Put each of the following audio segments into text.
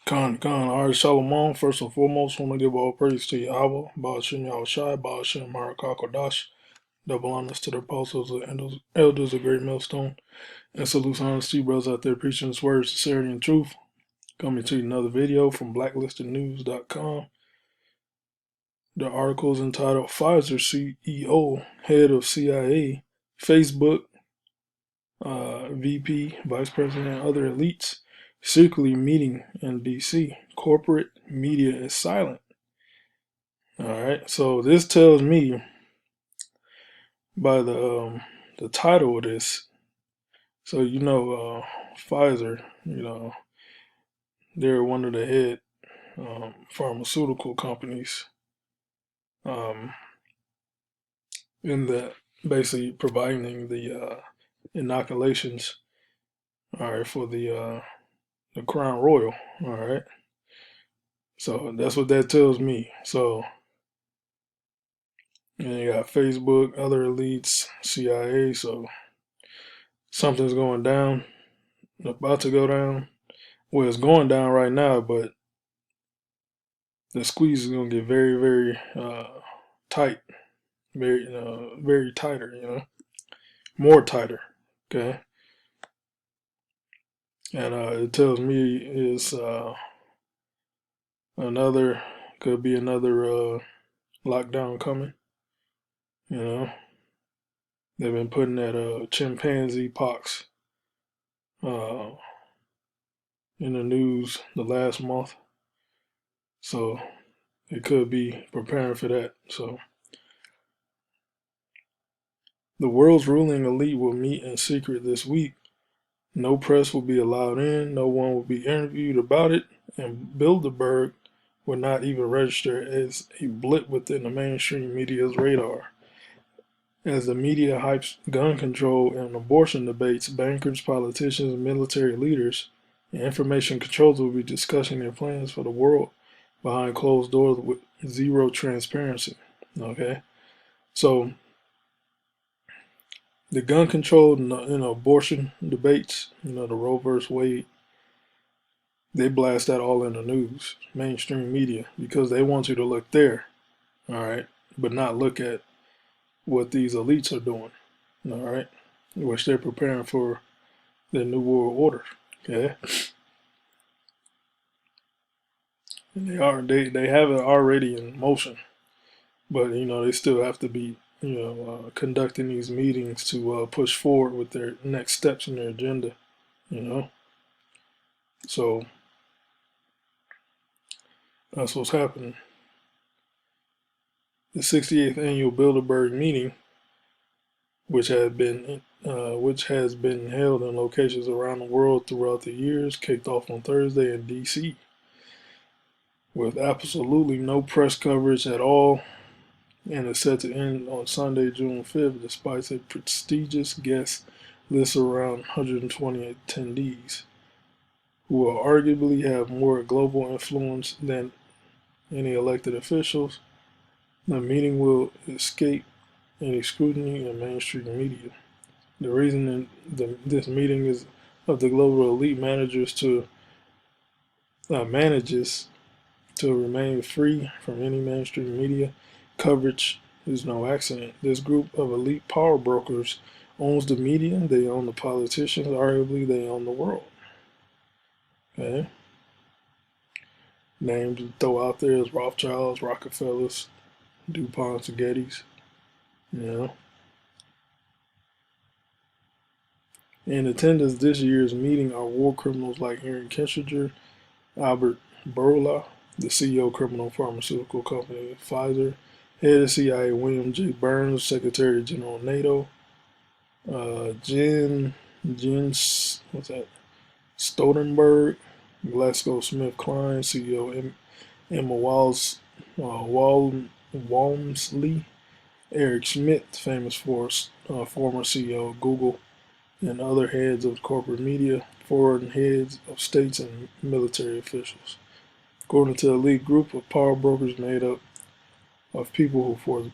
Khan, all right, Shalom. First and foremost, want to give all praise to Yahweh, Baal Shem Yahushai, Baal Shem Marakakodash, double honors to the apostles and elders of Great Millstone, and salutes and honors to you brothers out there preaching His word, sincerity, and truth. Coming to you another video from blacklistednews.com. The article is entitled Pfizer CEO, Head of CIA, Facebook, VP, Vice President, and other elites secretly meeting in DC. Corporate media is silent. All right, so this tells me by the title of this. So Pfizer, they're one of the head pharmaceutical companies um, in the basically providing the inoculations. All right, for the Crown Royal. All right, so that's what that tells me. So. And you got Facebook, other elites, CIA, so something's going down, about to go down. Well, it's going down right now, but the squeeze is going to get very, very tight, very tighter, more tighter, okay? And it tells me it's could be another lockdown coming, you know? They've been putting that chimpanzee pox uh, in the news the last month. So it could be preparing for that. So the world's ruling elite will meet in secret this week. No press will be allowed in. No one will be interviewed about it. And Bilderberg will not even register as a blip within the mainstream media's radar. As the media hypes gun control and abortion debates, bankers, politicians, military leaders, and information controllers will be discussing their plans for the world behind closed doors with zero transparency. Okay, so the gun control and abortion debates, the Roe versus Wade, they blast that all in the news, mainstream media, because they want you to look there, all right, but not look at what these elites are doing, all right, which they're preparing for the new world order. Okay, and they have it already in motion, but they still have to be conducting these meetings to push forward with their next steps in their agenda. So that's what's happening. The 68th annual Bilderberg meeting, which has been held in locations around the world throughout the years, kicked off on Thursday in D.C. with absolutely no press coverage at all, and is set to end on Sunday, June 5th, despite a prestigious guest list around 120 attendees, who will arguably have more global influence than any elected officials. The meeting will escape any scrutiny in mainstream media. The reason this meeting is of the global elite manages to remain free from any mainstream media coverage is no accident. This group of elite power brokers owns the media, they own the politicians, arguably they own the world. Okay? Names to throw out there is Rothschilds, Rockefellers, DuPonts, and Gettys. In attendance this year's meeting are war criminals like Aaron Kissinger, Albert Bourla, the CEO of criminal pharmaceutical company Pfizer, head of CIA William J. Burns, Secretary General NATO, Jens Stoltenberg, GlaxoSmithKline CEO Emma Walmsley, Eric Schmidt, famous former CEO of Google, and other heads of corporate media, foreign heads of states, and military officials. According to the elite group of power brokers made up of people who force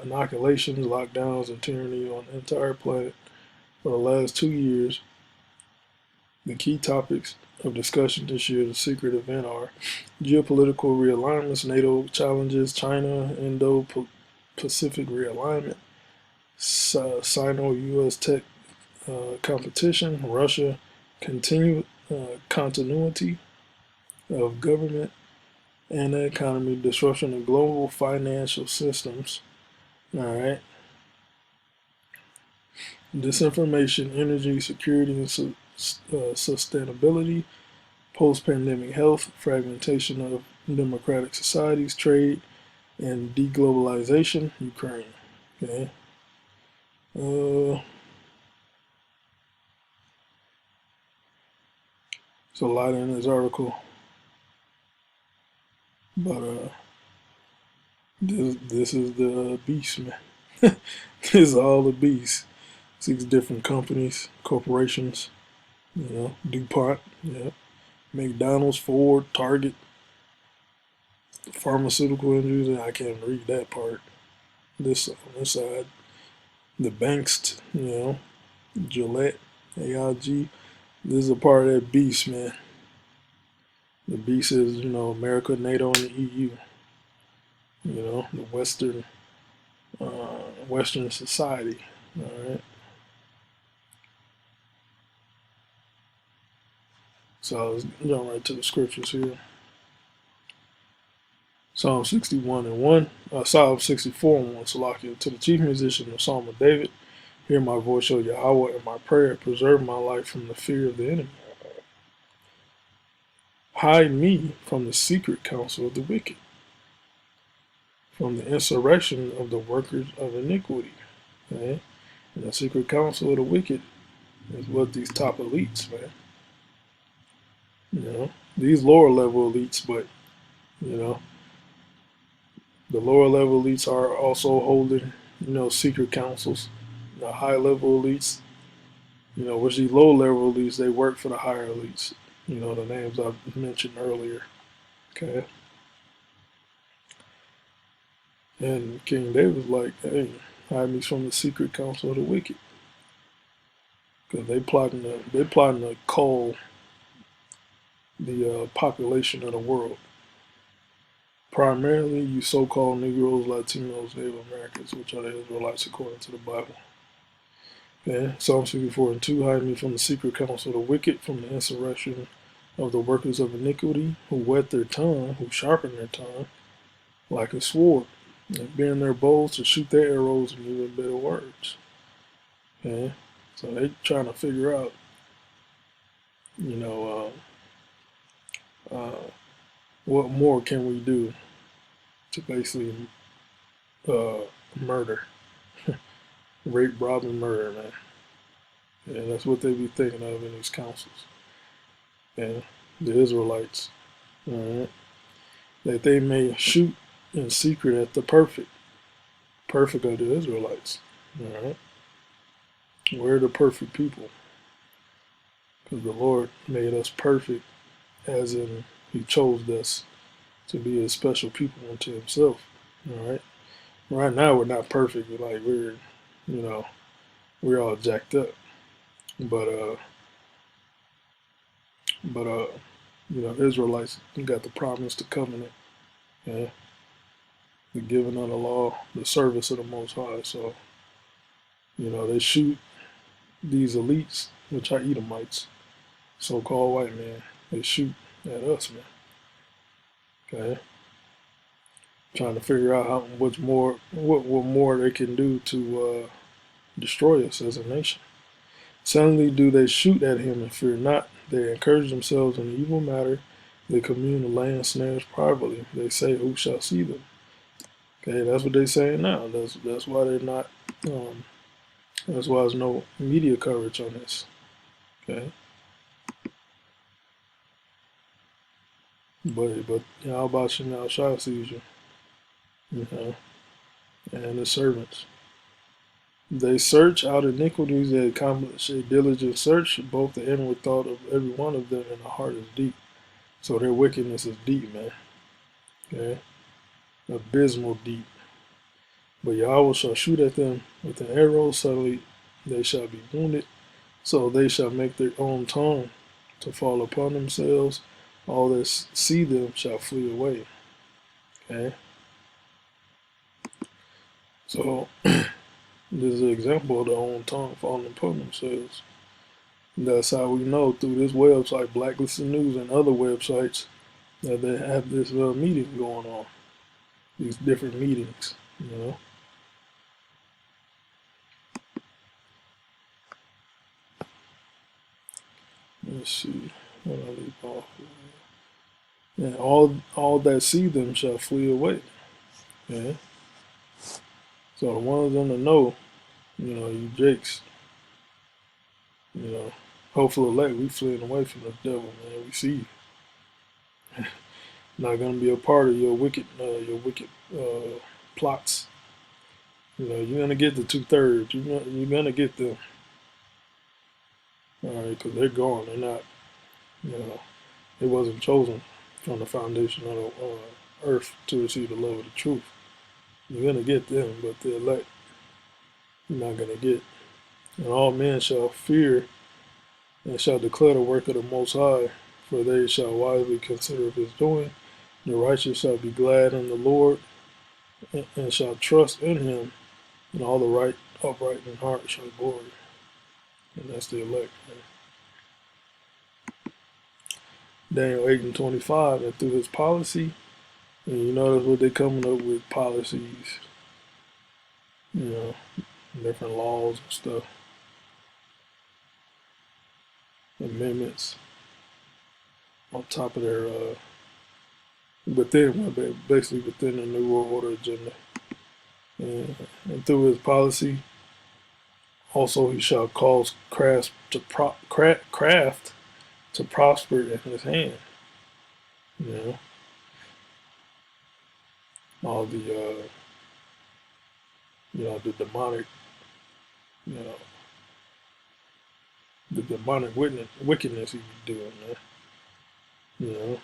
inoculations, lockdowns, and tyranny on the entire planet for the last 2 years, The key topics of discussion this year, the secret event, are geopolitical realignments, NATO challenges, China, Indo-Pacific realignment, Sino-U.S. tech competition, Russia, continuity of government and the economy, disruption of global financial systems. All right. Disinformation, energy security and sustainability, post-pandemic health, fragmentation of democratic societies, trade and deglobalization, Ukraine. Okay. It's a lot in this article, but this is the beast, man. This is all the beast. 6 different companies, corporations, DuPont, McDonald's, Ford, Target, pharmaceutical industry. I can't read that part. This on this side, the banks, Gillette, AIG. This is a part of that beast, man. The beast is, America, NATO, and the EU. The Western society. All right. So let's jump right to the scriptures here. Psalm 61 and 1. Psalm 64 and 1. Salakia. To the chief musician, the Psalm of David. Hear my voice, O Yahweh, and my prayer. Preserve my life from the fear of the enemy. Hide me from the secret counsel of the wicked, from the insurrection of the workers of iniquity. Okay? And the secret counsel of the wicked is what these top elites, man. These lower level elites, but the lower level elites are also holding, secret councils. The high level elites, which these low level elites, they work for the higher elites. The names I mentioned earlier. Okay. And King David was like, hey, hide me from the secret counsel of the wicked. Because they plotting to cull the population of the world. Primarily, you so-called Negroes, Latinos, Native Americans, which are the Israelites according to the Bible. Okay. Psalm 64 and 2, hide me from the secret counsel of the wicked, from the insurrection of the workers of iniquity, who whet their tongue, who sharpen their tongue like a sword, and bend their bows to shoot their arrows in even better words. Okay. So they trying to figure out, what more can we do to basically murder, rape, rob, and murder, man. And that's what they be thinking of in these councils. And the Israelites, all right, that they may shoot in secret at the perfect of the Israelites, all right. We're the perfect people, because the Lord made us perfect, as in He chose us to be a special people unto Himself. All right. Right now we're not perfect. We're all jacked up. But Israelites got the promise, the covenant, the giving of the law, the service of the Most High. So they shoot these elites, which are Edomites, so-called white men. They shoot at us, man. Okay. Trying to figure out what more they can do to destroy us as a nation. Suddenly do they shoot at him and fear not. They encourage themselves in the evil matter. They commune the land snares privately. They say, who shall see them? Okay, that's what they're saying now. That's why they're not. That's why there's no media coverage on this. Okay. But how about Chanel Shah sees you? And the servants. They search out iniquities, they accomplish a diligent search, both the inward thought of every one of them, and the heart is deep. So their wickedness is deep, man. Okay? Abysmal deep. But Yahweh shall shoot at them with an arrow, suddenly they shall be wounded. So they shall make their own tongue to fall upon themselves, all that see them shall flee away. Okay? So this is an example of their own tongue falling upon themselves. And that's how we know through this website, Blacklisted News, and other websites that they have this meeting going on. These different meetings, you know. Let's see. What I leave off. And all that see them shall flee away. Yeah. So the ones on the know, you Jakes, you know, hopeful elect, we fleeing away from the devil, man. We see you. Not gonna be a part of your wicked plots. You're gonna get the 2/3. You're gonna get them. All right, because they're gone. They're not. You know, they wasn't chosen from the foundation of the earth to receive the love of the truth. You're gonna get them, but the elect, you're not gonna get. And all men shall fear and shall declare the work of the Most High, for they shall wisely consider of his doing. The righteous shall be glad in the Lord, and shall trust in him, and all the upright in heart shall glory. And that's the elect. Man. Daniel 8 and 25, and through his policy, and you notice what they coming up with policies, you know, different laws and stuff, amendments on top of their basically within the New World Order agenda. And through his policy, also he shall cause craft to prosper in his hand. You know, all the demonic, you know, the demonic wickedness he be doing, man. You know,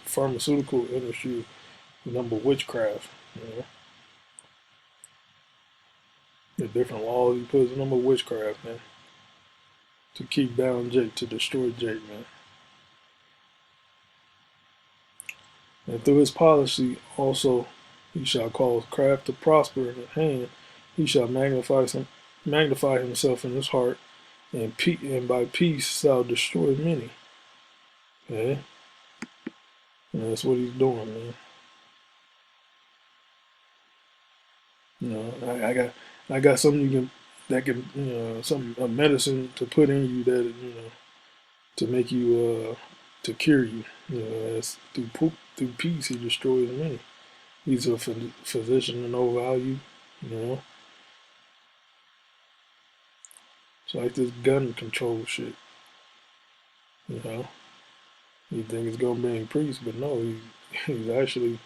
pharmaceutical industry, number witchcraft. You know, the different laws he puts in number witchcraft, man, to keep down Jake, to destroy Jake, man. And through his policy also he shall cause craft to prosper in his hand. He shall magnify himself in his heart, and by peace shall destroy many. Okay? And that's what he's doing, man. I got something some a medicine to put in you that to make you to cure you. As through peace he destroys many. He's a physician of no value. You know, it's like this gun control shit. You know, you think it's gonna bring peace, but no, he's actually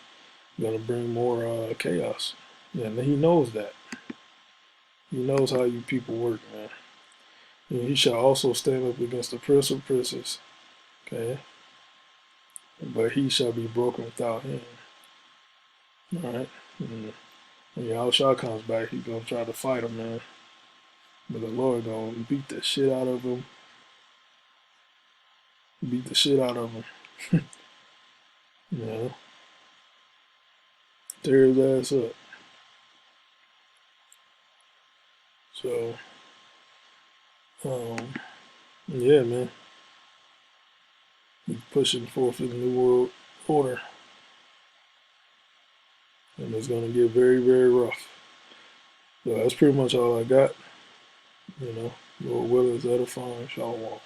gonna bring more chaos. And he knows that. He knows how you people work, man. And he shall also stand up against the prince of princes. Okay, but he shall be broken without him. All right. And when Yahushua comes back, he's gonna try to fight him, man. But the Lord gonna beat the shit out of him. Beat the shit out of him. You know, tear his ass up. So, yeah, man. He's pushing forth his new world order, and it's gonna get very, very rough. So that's pretty much all I got. Lord willing is edifying. Shalom.